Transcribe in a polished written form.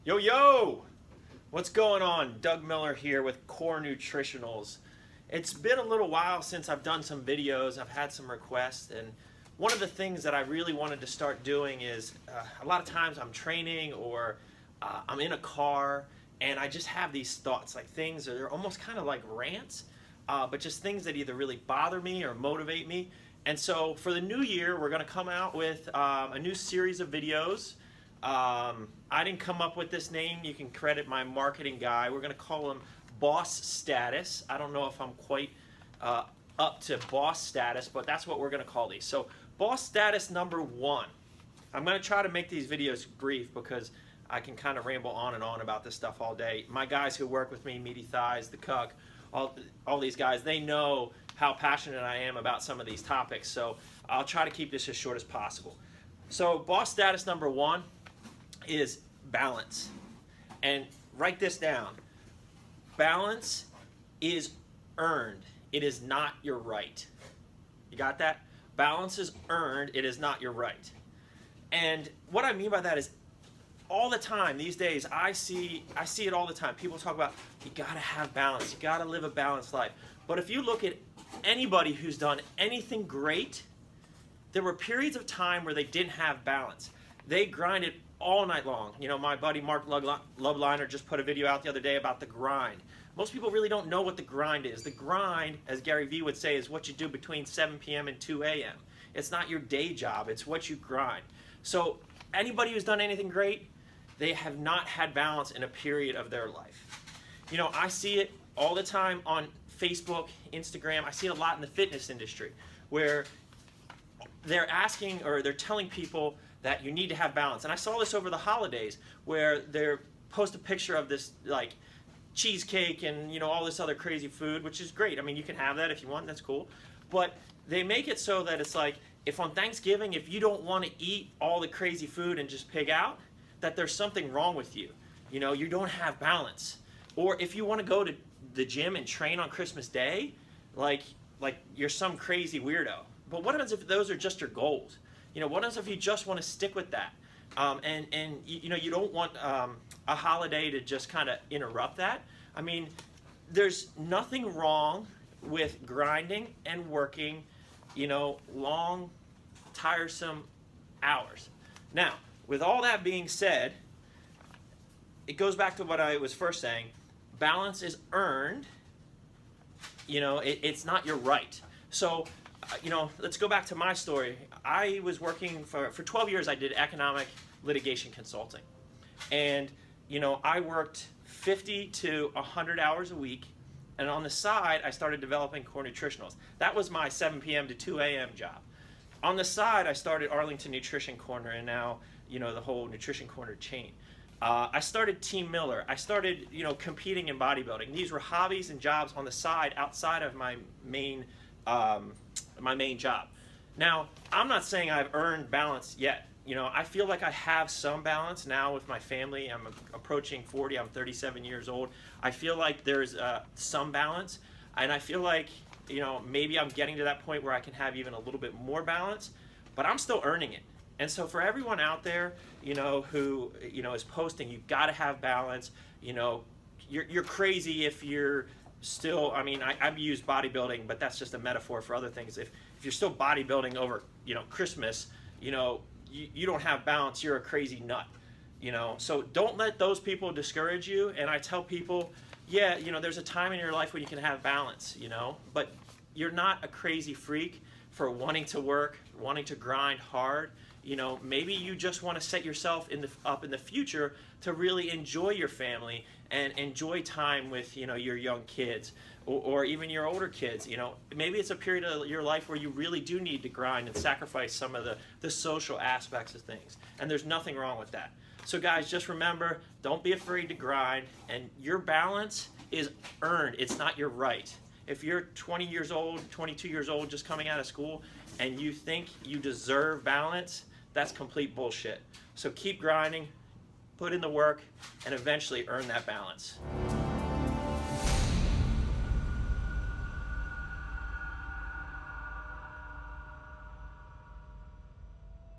Yo, yo! What's going on? Doug Miller here with Core Nutritionals. It's been a little while since I've done some videos. I've had some requests, and one of the things that I really wanted to start doing is a lot of times I'm training or I'm in a car and I just have these thoughts, like things that are almost kind of like rants, but just things that either really bother me or motivate me. And so for the new year, we're going to come out with a new series of videos. I didn't come up with this name. You can credit my marketing guy. We're going to call him Boss Status. I don't know if I'm quite up to boss status, but that's what we're going to call these. So Boss Status number 1. I'm going to try to make these videos brief because I can kind of ramble on and on about this stuff all day. My guys who work with me, Meaty Thighs, the Cuck, all these guys, they know how passionate I am about some of these topics. So I'll try to keep this as short as possible. So Boss Status number 1 is balance. And write this down. Balance is earned. It is not your right. You got that? Balance is earned. It is not your right. And what I mean by that is all the time these days, I see it all the time. People talk about you got to have balance. You got to live a balanced life. But if you look at anybody who's done anything great, there were periods of time where they didn't have balance. They grinded all night long. You know, my buddy Mark Loveliner just put a video out the other day about the grind. Most people really don't know what the grind is. The grind, as Gary Vee would say, is what you do between 7 p.m. and 2 a.m. It's not your day job. It's what you grind. So anybody who's done anything great, they have not had balance in a period of their life. You know, I see it all the time on Facebook, Instagram. I see it a lot in the fitness industry where they're asking or they're telling people that you need to have balance. And I saw this over the holidays where they post a picture of this like cheesecake and all this other crazy food, which is great. I mean, you can have that if you want, that's cool. But they make it so that it's like if on Thanksgiving, if you don't want to eat all the crazy food and just pig out, that there's something wrong with you. You don't have balance. Or if you want to go to the gym and train on Christmas Day, like you're some crazy weirdo. But what happens if those are just your goals? What happens if you just want to stick with that? And you don't want a holiday to just kind of interrupt that. I mean, there's nothing wrong with grinding and working, long, tiresome hours. Now, with all that being said, it goes back to what I was first saying. Balance is earned. It's not your right. So, let's go back to my story. I was working for 12 years. I did economic litigation consulting. And, I worked 50 to 100 hours a week. And on the side, I started developing Core Nutritionals. That was my 7 p.m. to 2 a.m. job. On the side, I started Arlington Nutrition Corner and now, the whole Nutrition Corner chain. I started Team Miller. I started, competing in bodybuilding. These were hobbies and jobs on the side outside of my main job. Now, I'm not saying I've earned balance yet. I feel like I have some balance now with my family. I'm approaching 40. I'm 37 years old. I feel like there's some balance, and I feel like maybe I'm getting to that point where I can have even a little bit more balance, but I'm still earning it. And so for everyone out there, who is posting, you've got to have balance. You're crazy if you're still. I mean, I've used bodybuilding, but that's just a metaphor for other things. If you're still bodybuilding over Christmas, you don't have balance. You're a crazy nut. So don't let those people discourage you. And I tell people, yeah, there's a time in your life when you can have balance. But you're not a crazy freak for wanting to work, wanting to grind hard. Maybe you just want to set yourself up in the future to really enjoy your family and enjoy time with your young kids or even your older kids. Maybe it's a period of your life where you really do need to grind and sacrifice some of the social aspects of things. And there's nothing wrong with that. So guys, just remember, don't be afraid to grind, and your balance is earned. It's not your right. If you're 20 years old, 22 years old, just coming out of school, and you think you deserve balance, that's complete bullshit. So keep grinding, put in the work, and eventually earn that balance.